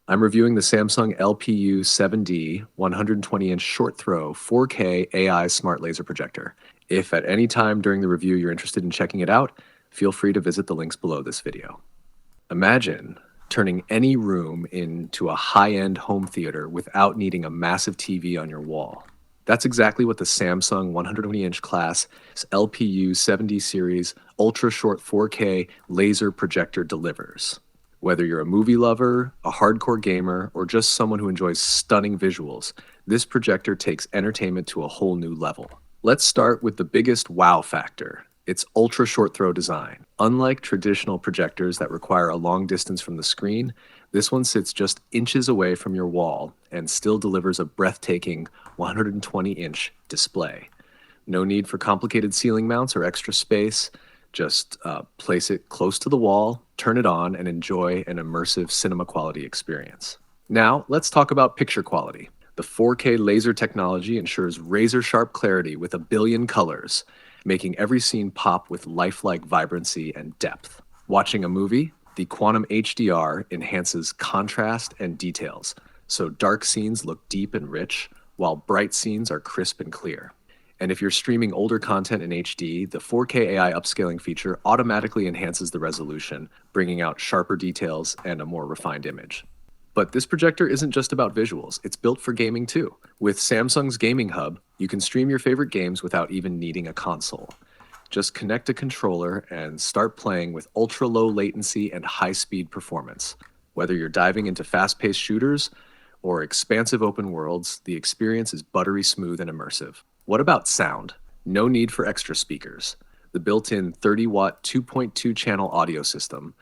I'm reviewing the Samsung LPU7D 120-inch short-throw 4K AI smart laser projector. If at any time during the review you're interested in checking it out, feel free to visit the links below this video. Imagine turning any room into a high-end home theater without needing a massive TV on your wall. That's exactly what the Samsung 120-inch class LPU7D series ultra-short 4K laser projector delivers. Whether you're a movie lover, a hardcore gamer, or just someone who enjoys stunning visuals, this projector takes entertainment to a whole new level. Let's start with the biggest wow factor: its ultra short throw design. Unlike traditional projectors that require a long distance from the screen, this one sits just inches away from your wall and still delivers a breathtaking 120-inch display. No need for complicated ceiling mounts or extra space. Just place it close to the wall, turn it on, and enjoy an immersive cinema quality experience. Now, let's talk about picture quality. The 4K laser technology ensures razor-sharp clarity with a billion colors, making every scene pop with lifelike vibrancy and depth. Watching a movie, the Quantum HDR enhances contrast and details, so dark scenes look deep and rich, while bright scenes are crisp and clear. And if you're streaming older content in HD, the 4K AI upscaling feature automatically enhances the resolution, bringing out sharper details and a more refined image. But this projector isn't just about visuals, it's built for gaming too. With Samsung's Gaming Hub, you can stream your favorite games without even needing a console. Just connect a controller and start playing with ultra-low latency and high-speed performance. Whether you're diving into fast-paced shooters or expansive open worlds, the experience is buttery smooth and immersive. What about sound? No need for extra speakers. The built-in 30-watt 2.2 channel audio system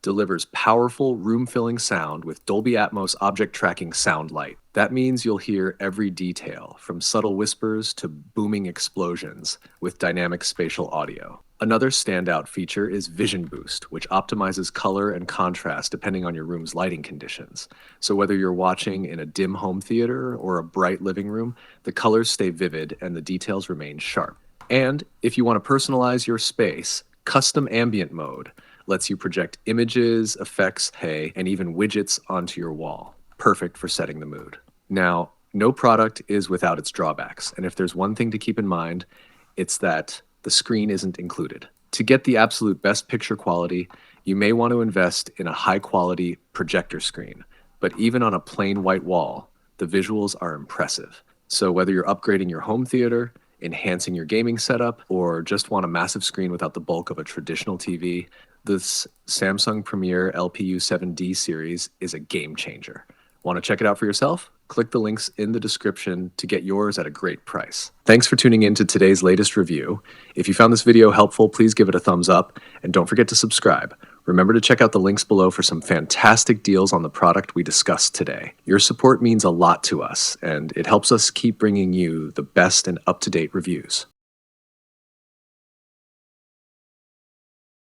delivers powerful room-filling sound with Dolby Atmos object tracking sound light. That means you'll hear every detail, from subtle whispers to booming explosions, with dynamic spatial audio. Another standout feature is Vision Boost, which optimizes color and contrast depending on your room's lighting conditions. So whether you're watching in a dim home theater or a bright living room, the colors stay vivid and the details remain sharp. And if you want to personalize your space, custom ambient mode lets you project images, effects, and even widgets onto your wall. Perfect for setting the mood. Now, no product is without its drawbacks, and if there's one thing to keep in mind, it's that the screen isn't included. To get the absolute best picture quality, you may want to invest in a high-quality projector screen, but even on a plain white wall, the visuals are impressive. So whether you're upgrading your home theater, enhancing your gaming setup, or just want a massive screen without the bulk of a traditional TV, this Samsung Premier LPU7D series is a game changer. Want to check it out for yourself? Click the links in the description to get yours at a great price. Thanks for tuning in to today's latest review. If you found this video helpful, please give it a thumbs up, and don't forget to subscribe. Remember to check out the links below for some fantastic deals on the product we discussed today. Your support means a lot to us, and it helps us keep bringing you the best and up-to-date reviews.